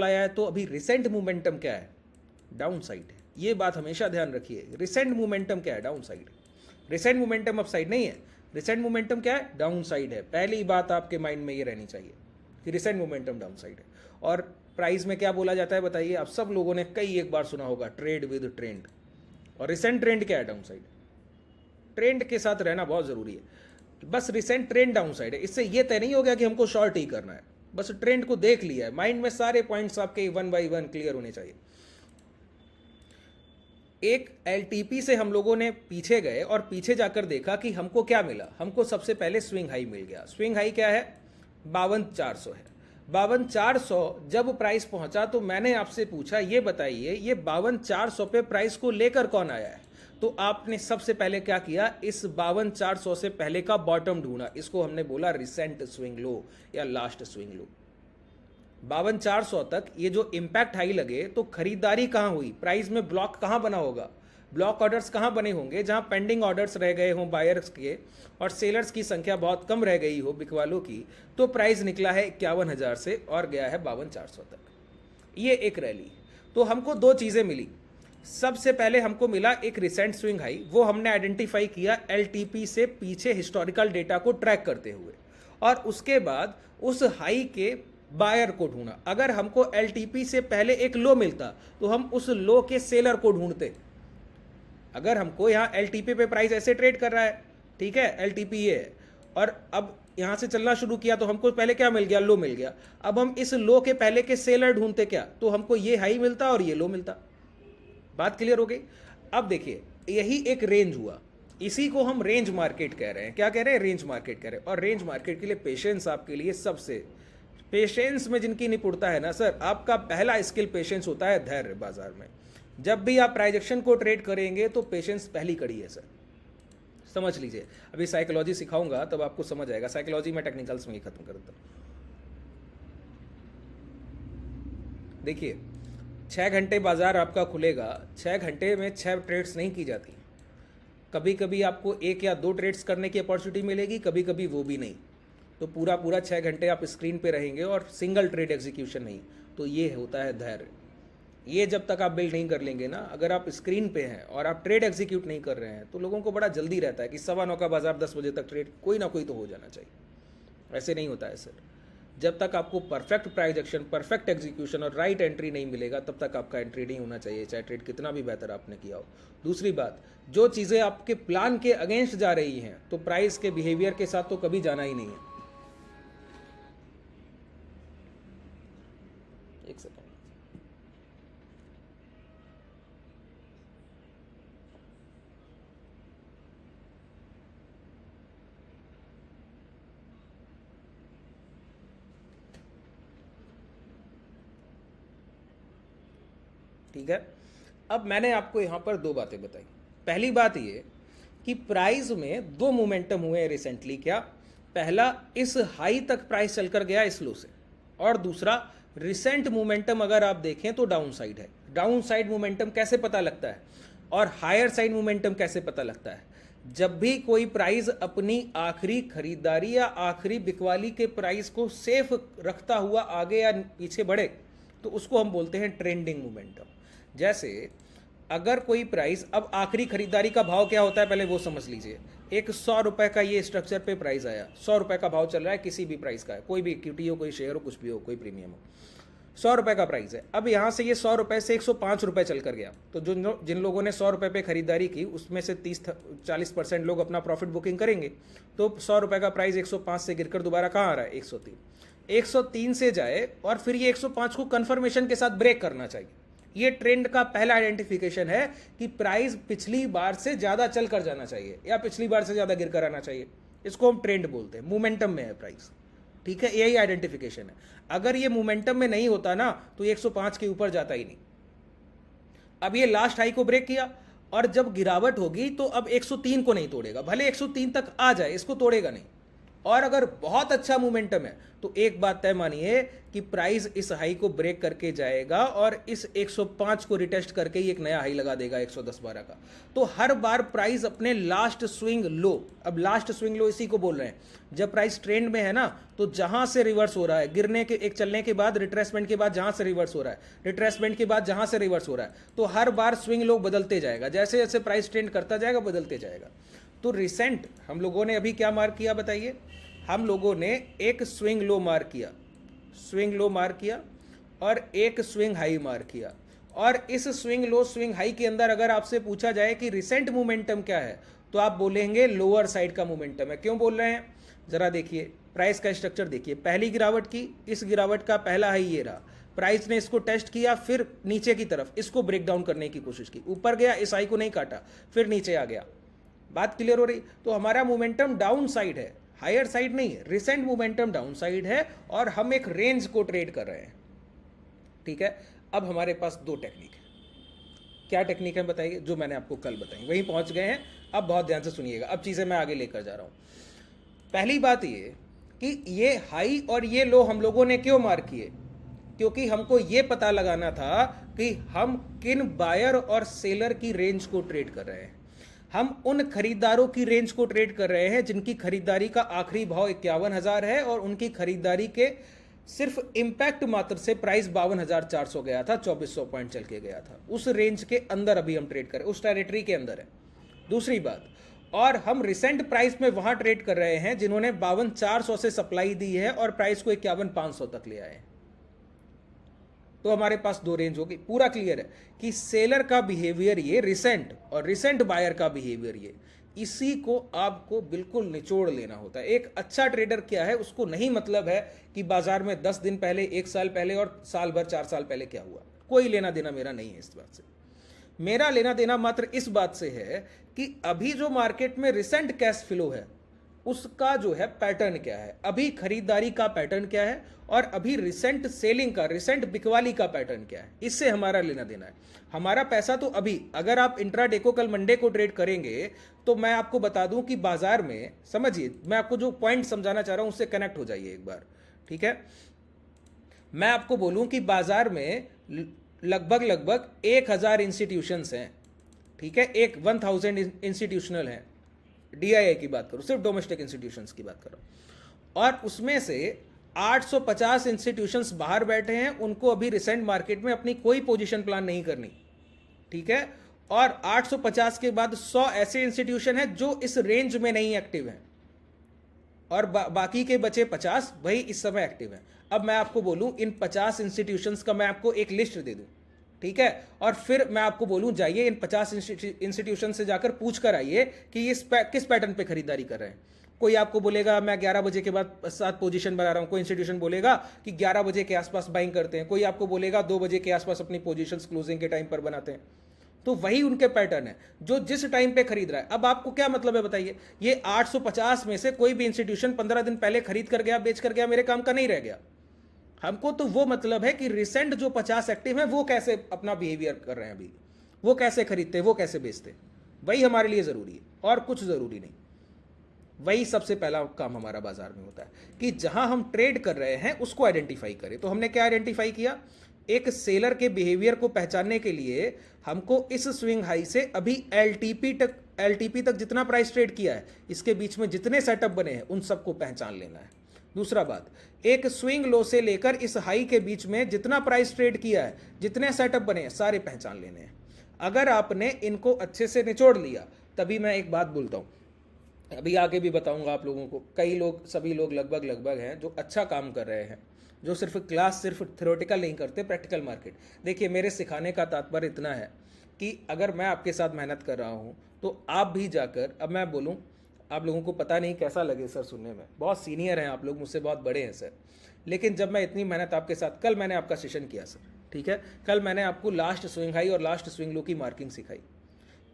आया है, तो अभी रिसेंट मोमेंटम क्या है? डाउन साइड है। ये बात हमेशा ध्यान रखिए, रिसेंट मोमेंटम क्या है? Down side. Recent momentum up side नहीं है, रिसेंट मोमेंटम क्या है? डाउन साइड है। पहली बात आपके माइंड में ये रहनी चाहिए कि रिसेंट मोमेंटम डाउन साइड है। और प्राइस में क्या बोला जाता है बताइए? आप सब लोगों ने कई एक बार सुना होगा, ट्रेड विद ट्रेंड। और रिसेंट ट्रेंड क्या है? Down side. ट्रेंड के साथ रहना बहुत जरूरी है। बस रिसेंट ट्रेंड डाउन साइड है, इससे ये तय नहीं हो गया कि हमको शॉर्ट ही करना है। बस ट्रेंड को देख लिया है, माइंड में सारे पॉइंट्स आपके वन बाय वन क्लियर होने चाहिए। एक एलटीपी से हम लोगों ने पीछे गए और पीछे जाकर देखा कि हमको क्या मिला। हमको सबसे पहले स्विंग हाई मिल गया। स्विंग हाई क्या है? 52,400 है। 52,400 जब प्राइस पहुंचा तो मैंने आपसे पूछा, ये बताइए ये 52,400 पे प्राइस को लेकर कौन आया है? तो आपने सबसे पहले क्या किया? इस 52,400 से पहले का बॉटम ढूंढा। इसको हमने बोला रिसेंट स्विंग लो या लास्ट स्विंग लो। 52,400 तक ये जो इंपैक्ट हाई लगे तो खरीदारी कहां हुई? प्राइस में ब्लॉक कहां बना होगा? ब्लॉक ऑर्डर्स कहां बने होंगे? जहां पेंडिंग ऑर्डर्स रह गए हों बायर्स के और सेलर्स की संख्या बहुत कम रह गई हो बिकवालों की, तो प्राइस निकला है 51,000 से और गया है 52,400 तक। ये एक रैली। तो हमको दो चीजें मिली। सबसे पहले हमको मिला एक रिसेंट स्विंग हाई, वो हमने आइडेंटिफाई किया एलटीपी से पीछे हिस्टोरिकल डेटा को ट्रैक करते हुए, और उसके बाद उस हाई के बायर को ढूंढा। अगर हमको एलटीपी से पहले एक लो मिलता तो हम उस लो के सेलर को ढूंढते। अगर हमको यहाँ एलटीपी पे प्राइस ऐसे ट्रेड कर रहा है, ठीक है, एलटीपी ये है, और अब यहां से चलना शुरू किया तो हमको पहले क्या मिल गया? लो मिल गया। अब हम इस लो के पहले के सेलर ढूंढते क्या? तो हमको ये हाई मिलता और ये लो मिलता। बात क्लियर हो गई? अब देखिए, यही एक रेंज हुआ, इसी को हम रेंज मार्केट कह रहे हैं। क्या कह रहे हैं? रेंज मार्केट कह रहे हैं। और रेंज मार्केट के लिए पेशेंस आपके लिए सबसे, पेशेंस में जिनकी निपुणता है ना सर, आपका पहला स्किल पेशेंस होता है, धैर्य। बाजार में जब भी आप प्राइजेक्शन को ट्रेड करेंगे तो पेशेंस पहली कड़ी है सर, समझ लीजिए। अभी साइकोलॉजी सिखाऊंगा तब आपको समझ आएगा। साइकोलॉजी में टेक्निकल्स में ही खत्म कर देता हूं। देखिए, 6 घंटे बाजार आपका खुलेगा, 6 घंटे में 6 ट्रेड्स नहीं की जाती। कभी कभी आपको 1 या 2 ट्रेड्स करने की अपॉर्चुनिटी मिलेगी, कभी कभी वो भी नहीं। तो पूरा पूरा 6 घंटे आप स्क्रीन पे रहेंगे और सिंगल ट्रेड एग्जीक्यूशन नहीं। तो ये होता है धैर्य। ये जब तक आप बिल्ड नहीं कर लेंगे ना, अगर आप स्क्रीन पे हैं और आप ट्रेड एग्जीक्यूट नहीं कर रहे हैं, तो लोगों को बड़ा जल्दी रहता है कि 9:15 का बाजार 10 बजे तक ट्रेड कोई ना कोई तो हो जाना चाहिए। ऐसे नहीं होता है सर। जब तक आपको परफेक्ट प्राइजेक्शन, परफेक्ट एग्जीक्यूशन और राइट एंट्री नहीं मिलेगा, तब तक आपका एंट्री नहीं होना चाहिए, चाहे ट्रेड कितना भी बेहतर आपने किया हो। दूसरी बात, जो चीज़ें आपके प्लान के अगेंस्ट जा रही हैं, तो प्राइस के बिहेवियर के साथ तो कभी जाना ही नहीं है। एक सेकेंड। ठीक है, अब मैंने आपको यहां पर दो बातें बताई। पहली बात ये कि प्राइस में दो मोमेंटम हुए रिसेंटली। क्या? पहला, इस हाई तक प्राइस चलकर गया इस लो से, और दूसरा रिसेंट मोमेंटम अगर आप देखें तो डाउन साइड है। डाउन साइड मोमेंटम कैसे पता लगता है और हायर साइड मोमेंटम कैसे पता लगता है? जब भी कोई प्राइस अपनी आखिरी खरीदारी या आखिरी बिकवाली के प्राइस को सेफ रखता हुआ आगे या पीछे बढ़े, तो उसको हम बोलते हैं ट्रेंडिंग मोमेंटम। जैसे अगर कोई प्राइस, अब आखिरी खरीदारी का भाव क्या होता है पहले वो समझ लीजिए। एक 100 रुपए का ये स्ट्रक्चर पे प्राइस आया, 100 रुपए का भाव चल रहा है, किसी भी प्राइस का है, कोई भी इक्विटी हो, कोई शेयर हो, कुछ भी हो, कोई प्रीमियम हो, 100 रुपए का प्राइस है। अब यहाँ से ये 100 रुपए से 105 रुपए चल कर गया, तो जिन लोगों ने 100 रुपए पे खरीदारी की उसमें से 30-40% लोग अपना प्रॉफिट बुकिंग करेंगे। तो 100 रुपए का प्राइस 105 से गिरकर दोबारा कहाँ आ रहा है? 103। 103 से जाए और फिर ये 105 को कंफर्मेशन के साथ ब्रेक करना चाहिए। ये ट्रेंड का पहला आइडेंटिफिकेशन है कि प्राइस पिछली बार से ज्यादा चल कर जाना चाहिए या पिछली बार से ज्यादा गिर कर आना चाहिए। इसको हम ट्रेंड बोलते हैं, मोमेंटम में है प्राइस। ठीक है, यही आइडेंटिफिकेशन है। अगर ये मोमेंटम में नहीं होता ना तो 105 के ऊपर जाता ही नहीं। अब ये लास्ट हाई को ब्रेक किया और जब गिरावट होगी तो अब 103 को नहीं तोड़ेगा, भले 103 तक आ जाए, इसको तोड़ेगा नहीं। और अगर बहुत अच्छा मोमेंटम है तो एक बात तय मानिए कि प्राइस इस हाई को ब्रेक करके जाएगा और इस 105 को रिटेस्ट करके ही एक नया हाई लगा देगा 110-12 का। तो हर बार प्राइस अपने लास्ट स्विंग लो, अब लास्ट स्विंग लो इसी को बोल रहे हैं, जब प्राइस ट्रेंड में है ना तो जहां से रिवर्स हो रहा है, गिरने के एक चलने के बाद रिट्रेसमेंट के बाद जहां से रिवर्स हो रहा है, रिट्रेसमेंट के बाद जहां से रिवर्स हो रहा है, तो हर बार स्विंग लो बदलते जाएगा, जैसे जैसे प्राइस ट्रेंड करता जाएगा बदलते जाएगा। तो रिसेंट हम लोगों ने अभी क्या मार्क किया बताइए, हम लोगों ने एक स्विंग लो मार्क किया, स्विंग लो मार्क किया और एक स्विंग हाई मार्क किया। और इस स्विंग लो स्विंग हाई के अंदर अगर आपसे पूछा जाए कि रिसेंट मोमेंटम क्या है तो आप बोलेंगे लोअर साइड का मोमेंटम है। क्यों बोल रहे हैं, जरा देखिए प्राइस का स्ट्रक्चर देखिए, पहली गिरावट की, इस गिरावट का पहला हाई ये रहा, प्राइस ने इसको टेस्ट किया, फिर नीचे की तरफ इसको ब्रेक डाउन करने की कोशिश की, ऊपर गया, इस हाई को नहीं काटा, फिर नीचे आ गया। बात क्लियर हो रही। तो हमारा मोमेंटम डाउन साइड है, हायर साइड नहीं है, रिसेंट मोमेंटम डाउन साइड है और हम एक रेंज को ट्रेड कर रहे हैं। ठीक है, अब हमारे पास दो टेक्निक है। क्या टेक्निक है बताइए, जो मैंने आपको कल बताई, वहीं पहुंच गए हैं। अब बहुत ध्यान से सुनिएगा, अब चीजें मैं आगे लेकर जा रहा हूं। पहली बात ये कि ये हाई और ये लो हम लोगों ने क्यों मार्क किए, क्योंकि हमको ये पता लगाना था कि हम किन बायर और सेलर की रेंज को ट्रेड कर रहे हैं। हम उन खरीदारों की रेंज को ट्रेड कर रहे हैं जिनकी खरीदारी का आखिरी भाव 51,000 है और उनकी खरीदारी के सिर्फ इंपैक्ट मात्र से प्राइस 52,400 गया था, 2400 पॉइंट चल के गया था। उस रेंज के अंदर अभी हम ट्रेड कर रहे हैं, उस टेरिटरी के अंदर है। दूसरी बात, और हम रिसेंट प्राइस में वहां ट्रेड कर रहे हैं जिन्होंने 52,400 से सप्लाई दी है और प्राइस को 51,500 तक ले आए। तो हमारे पास दो रेंज होगी, पूरा क्लियर है कि सेलर का बिहेवियर ये रिसेंट और रिसेंट बायर का बिहेवियर ये, इसी को आपको बिल्कुल निचोड़ लेना होता है। एक अच्छा ट्रेडर क्या है उसको नहीं मतलब है कि बाजार में 10 दिन पहले, 1 साल पहले और साल भर 4 साल पहले क्या हुआ, कोई लेना देना मेरा नहीं है इस बात से। मेरा लेना देना मात्र इस बात से है कि अभी जो मार्केट में रिसेंट कैश फ्लो है उसका जो है पैटर्न क्या है, अभी खरीदारी का पैटर्न क्या है और अभी रिसेंट सेलिंग का, रिसेंट बिकवाली का पैटर्न क्या है, इससे हमारा लेना देना है। हमारा पैसा तो अभी, अगर आप इंट्राडे को कल मंडे को ट्रेड करेंगे तो मैं आपको बता दूं कि बाजार में, समझिए मैं आपको जो पॉइंट समझाना चाह रहा हूं उससे कनेक्ट हो जाइए एक बार। ठीक है, मैं आपको बोलूं कि बाजार में लगभग 1000 इंस्टीट्यूशंस हैं। ठीक है, 1000 इंस्टीट्यूशनल हैं, डीआईआई की बात करो, सिर्फ डोमेस्टिक इंस्टीट्यूशंस की बात करो, और उसमें से 850 इंस्टीट्यूशंस बाहर बैठे हैं, उनको अभी रिसेंट मार्केट में अपनी कोई पोजीशन प्लान नहीं करनी। ठीक है, और 850 के बाद 100 ऐसे इंस्टीट्यूशन हैं जो इस रेंज में नहीं एक्टिव हैं और बाकी के बचे 50 वही इस समय एक्टिव हैं। अब मैं आपको बोलूं इन 50 इंस्टीट्यूशंस का मैं आपको एक लिस्ट दे दूं, ठीक है, और फिर मैं आपको बोलूं जाइए इन 50 इंस्टीट्यूशन से जाकर पूछ कर आइए कि ये किस पैटर्न पे खरीदारी कर रहे हैं। कोई आपको बोलेगा मैं 11 बजे के बाद 7 पोजीशन बना रहा हूं, कोई इंस्टीट्यूशन बोलेगा कि 11 बजे के आसपास बाइंग करते हैं, कोई आपको बोलेगा 2 बजे के आसपास अपनी पोजीशंस क्लोजिंग के टाइम पर बनाते हैं। तो वही उनके पैटर्न है जो जिस टाइम पे खरीद रहा है। अब आपको क्या मतलब है बताइए, ये 850 में से कोई भी इंस्टीट्यूशन 15 दिन पहले खरीद कर गया, बेच कर गया, मेरे काम का नहीं रह गया। हमको तो वो मतलब है कि रिसेंट जो 50 एक्टिव हैं वो कैसे अपना बिहेवियर कर रहे हैं, अभी वो कैसे खरीदते, वो कैसे बेचते, वही हमारे लिए जरूरी है और कुछ जरूरी नहीं। वही सबसे पहला काम हमारा बाजार में होता है कि जहां हम ट्रेड कर रहे हैं उसको आइडेंटिफाई करें। तो हमने क्या आइडेंटिफाई किया, एक सेलर के बिहेवियर को पहचानने के लिए हमको इस स्विंग हाई से अभी एलटीपी तक जितना प्राइस ट्रेड किया है, इसके बीच में जितने सेटअप बने हैं उन सबको पहचान लेना है। दूसरा बात, एक स्विंग लो से लेकर इस हाई के बीच में जितना प्राइस ट्रेड किया है, जितने सेटअप बने हैं, सारे पहचान लेने हैं। अगर आपने इनको अच्छे से निचोड़ लिया, तभी मैं एक बात बोलता हूं, अभी आगे भी बताऊंगा आप लोगों को, कई लोग, सभी लोग लगभग हैं जो अच्छा काम कर रहे हैं, जो सिर्फ क्लास, सिर्फ थ्योरेटिकल नहीं करते, प्रैक्टिकल मार्केट। देखिए मेरे सिखाने का तात्पर्य इतना है कि अगर मैं आपके साथ मेहनत कर रहा हूं तो आप भी जाकर, अब मैं बोलूं, आप लोगों को पता नहीं कैसा लगे सर सुनने में, बहुत सीनियर हैं आप लोग, मुझसे बहुत बड़े हैं सर, लेकिन जब मैं इतनी मेहनत आपके साथ, कल मैंने आपका सेशन किया सर, ठीक है, कल मैंने आपको लास्ट स्विंग हाई और लास्ट स्विंग लो की मार्किंग सिखाई।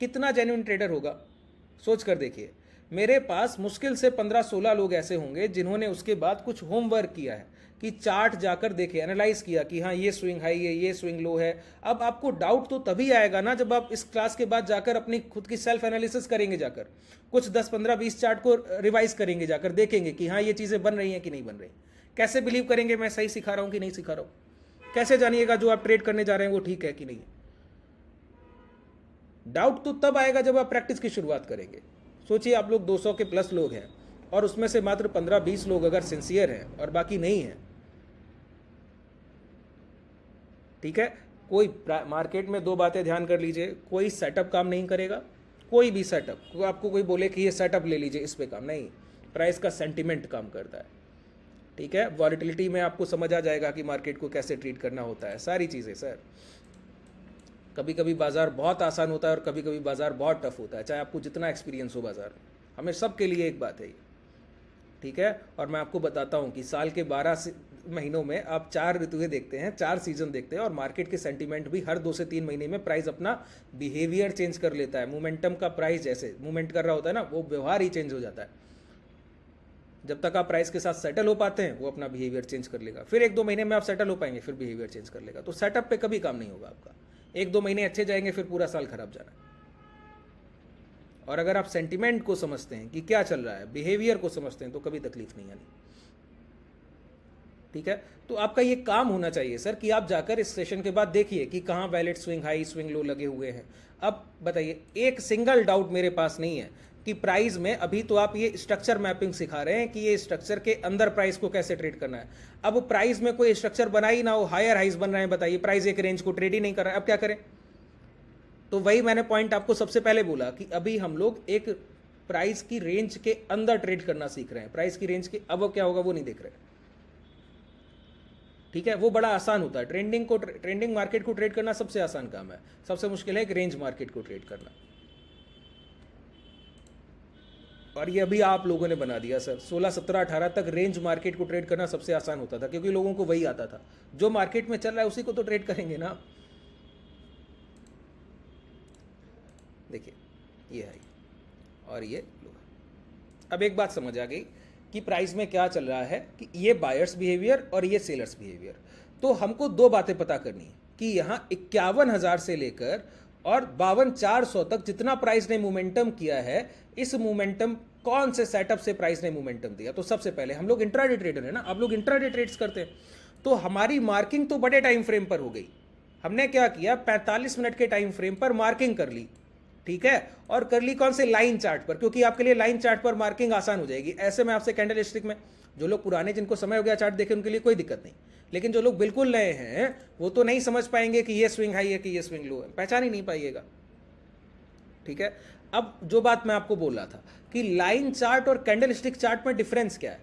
कितना जेन्युइन ट्रेडर होगा सोच कर देखिए। मेरे पास मुश्किल से 15-16 लोग ऐसे होंगे जिन्होंने उसके बाद कुछ होमवर्क किया है कि चार्ट जाकर देखे, एनालाइज किया कि हाँ ये स्विंग हाई है, ये स्विंग लो है। अब आपको डाउट तो तभी आएगा ना जब आप इस क्लास के बाद जाकर अपनी खुद की सेल्फ एनालिसिस करेंगे, जाकर कुछ 10 15 20 चार्ट को रिवाइज करेंगे, जाकर देखेंगे कि हाँ ये चीज़ें बन रही हैं कि नहीं बन रही। कैसे बिलीव करेंगे मैं सही सिखा रहा हूँ कि नहीं सिखा रहा हूँ? कैसे जानिएगा जो आप ट्रेड करने जा रहे हैं वो ठीक है कि नहीं? डाउट तो तब आएगा जब आप प्रैक्टिस की शुरुआत करेंगे। सोचिए आप लोग 200 के प्लस लोग हैं और उसमें से मात्र 15-20 लोग अगर सिंसियर हैं और बाकी नहीं है, ठीक है। कोई मार्केट में दो बातें ध्यान कर लीजिए, कोई सेटअप काम नहीं करेगा, कोई भी सेटअप, आपको कोई बोले कि ये सेटअप ले लीजिए, इस पे काम नहीं, प्राइस का सेंटिमेंट काम करता है, ठीक है। वॉलेटिलिटी में आपको समझ आ जाएगा कि मार्केट को कैसे ट्रीट करना होता है, सारी चीज़ें सर। कभी कभी बाजार बहुत आसान होता है और कभी कभी बाजार बहुत टफ होता है, चाहे आपको जितना एक्सपीरियंस हो बाजार में, हमें सब के लिए एक बात है ये, ठीक है। और मैं आपको बताता हूँ कि साल के 12 महीनों में आप 4 ऋतुएं देखते हैं, 4 सीजन देखते हैं, और मार्केट के सेंटीमेंट भी हर 2 से 3 महीने में प्राइस अपना बिहेवियर चेंज कर लेता है। मोमेंटम का प्राइस जैसे मूवमेंट कर रहा होता है ना, वो व्यवहार ही चेंज हो जाता है। जब तक आप प्राइस के साथ सेटल हो पाते हैं वो अपना बिहेवियर चेंज कर लेगा, फिर 1-2 महीने में आप सेटल हो पाएंगे, फिर बिहेवियर चेंज कर लेगा। तो सेटअप पे कभी काम नहीं होगा आपका, 1-2 महीने अच्छे जाएंगे, फिर पूरा साल खराब जाना है। और अगर आप सेंटिमेंट को समझते हैं कि क्या चल रहा है, बिहेवियर को समझते हैं, तो कभी तकलीफ नहीं आनी, ठीक है। तो आपका ये काम होना चाहिए सर कि आप जाकर इस सेशन के बाद देखिए कि कहाँ valid swing high swing low लगे हुए हैं। अब बताइए, एक सिंगल डाउट मेरे पास नहीं है कि प्राइस में, अभी तो आप ये स्ट्रक्चर मैपिंग सिखा रहे हैं कि ये स्ट्रक्चर के अंदर प्राइस को कैसे ट्रेड करना है। अब प्राइस में कोई स्ट्रक्चर बना ही ना हो, हायर हाइज बन रहे हैं, बताइए प्राइस एक रेंज को ट्रेड ही नहीं कर रहा है, अब क्या करें? तो वही मैंने पॉइंट आपको सबसे पहले बोला कि अभी हम लोग एक प्राइस की रेंज के अंदर ट्रेड करना सीख रहे हैं, प्राइस की रेंज के अब क्या होगा वो नहीं देख रहे, ठीक है। वो बड़ा आसान होता है, ट्रेंडिंग मार्केट को ट्रेड करना सबसे आसान काम है, सबसे मुश्किल है एक रेंज मार्केट को ट्रेड करना। और ये अभी आप लोगों ने बना दिया सर, 16, 17, 18 तक रेंज मार्केट को ट्रेड करना सबसे आसान होता था, क्योंकि लोगों को वही आता था, जो मार्केट में चल रहा है उसी को तो ट्रेड करेंगे ना। देखिए ये है और ये लो। अब एक बात समझ आ गई कि प्राइस में क्या चल रहा है, कि ये बायर्स बिहेवियर और ये सेलर्स बिहेवियर। तो हमको 2 बातें पता करनी है कि यहाँ 51,000 से लेकर और 52,400 तक जितना प्राइस ने मोमेंटम किया है, इस मोमेंटम कौन से सेटअप से प्राइस ने मोमेंटम दिया। तो सबसे पहले हम लोग इंट्राडे ट्रेडर है ना, आप लोग इंट्राडे ट्रेड्स करते हैं, तो हमारी मार्किंग तो बड़े टाइम फ्रेम पर हो गई। हमने क्या किया, 45 मिनट के टाइम फ्रेम पर मार्किंग कर ली, ठीक है। और कर ली कौन से, लाइन चार्ट पर, क्योंकि आपके लिए लाइन चार्ट पर मार्किंग आसान हो जाएगी। ऐसे में आपसे कैंडल स्टिक में, जो लोग पुराने जिनको समय हो गया चार्ट देखे उनके लिए कोई दिक्कत नहीं, लेकिन जो लोग बिल्कुल नए हैं वो तो नहीं समझ पाएंगे कि ये स्विंग हाई है कि ये स्विंग लो है, पहचान ही नहीं पाइएगा, ठीक है। अब जो बात मैं आपको बोल रहा था कि लाइन चार्ट और कैंडल स्टिक चार्ट में डिफरेंस क्या है,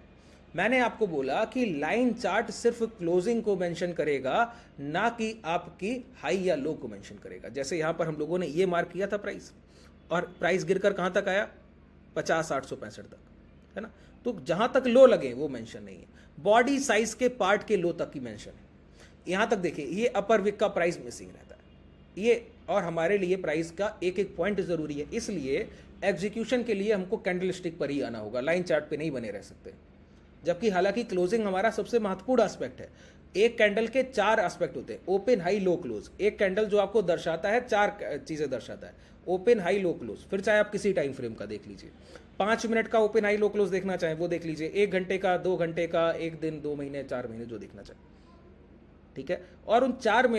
मैंने आपको बोला कि लाइन चार्ट सिर्फ क्लोजिंग को मेंशन करेगा, ना कि आपकी हाई या लो को मेंशन करेगा। जैसे यहां पर हम लोगों ने ये मार्क किया था प्राइस, और प्राइस गिरकर कहां तक आया, 50,865 तक, है ना। तो जहां तक लो लगे वो मेंशन नहीं है, बॉडी साइज के पार्ट के लो तक की मेंशन है। यहां तक देखिए, ये अपर विक का प्राइस मिसिंग रहता है ये, और हमारे लिए प्राइस का एक एक पॉइंट जरूरी है, इसलिए एग्जीक्यूशन के लिए हमको कैंडल स्टिक पर ही आना होगा, लाइन चार्ट पे नहीं बने रह सकते। जबकि हालांकि क्लोजिंग हमारा सबसे महत्वपूर्ण एस्पेक्ट है। एक कैंडल के 4 एस्पेक्ट होते हैं, ओपन हाई लो क्लोज। एक कैंडल जो आपको दर्शाता है 4 चीजें दर्शाता है, ओपन हाई लो क्लोज, फिर चाहे आप किसी टाइम फ्रेम का देख लीजिए, 5 मिनट का ओपन हाई लो क्लोज देखना चाहें वो देख लीजिए, 1 घंटे का, 2 घंटे का, 1 दिन, 2 महीने, 4 महीने, जो देखना चाहें, ठीक है। और उन 4 में से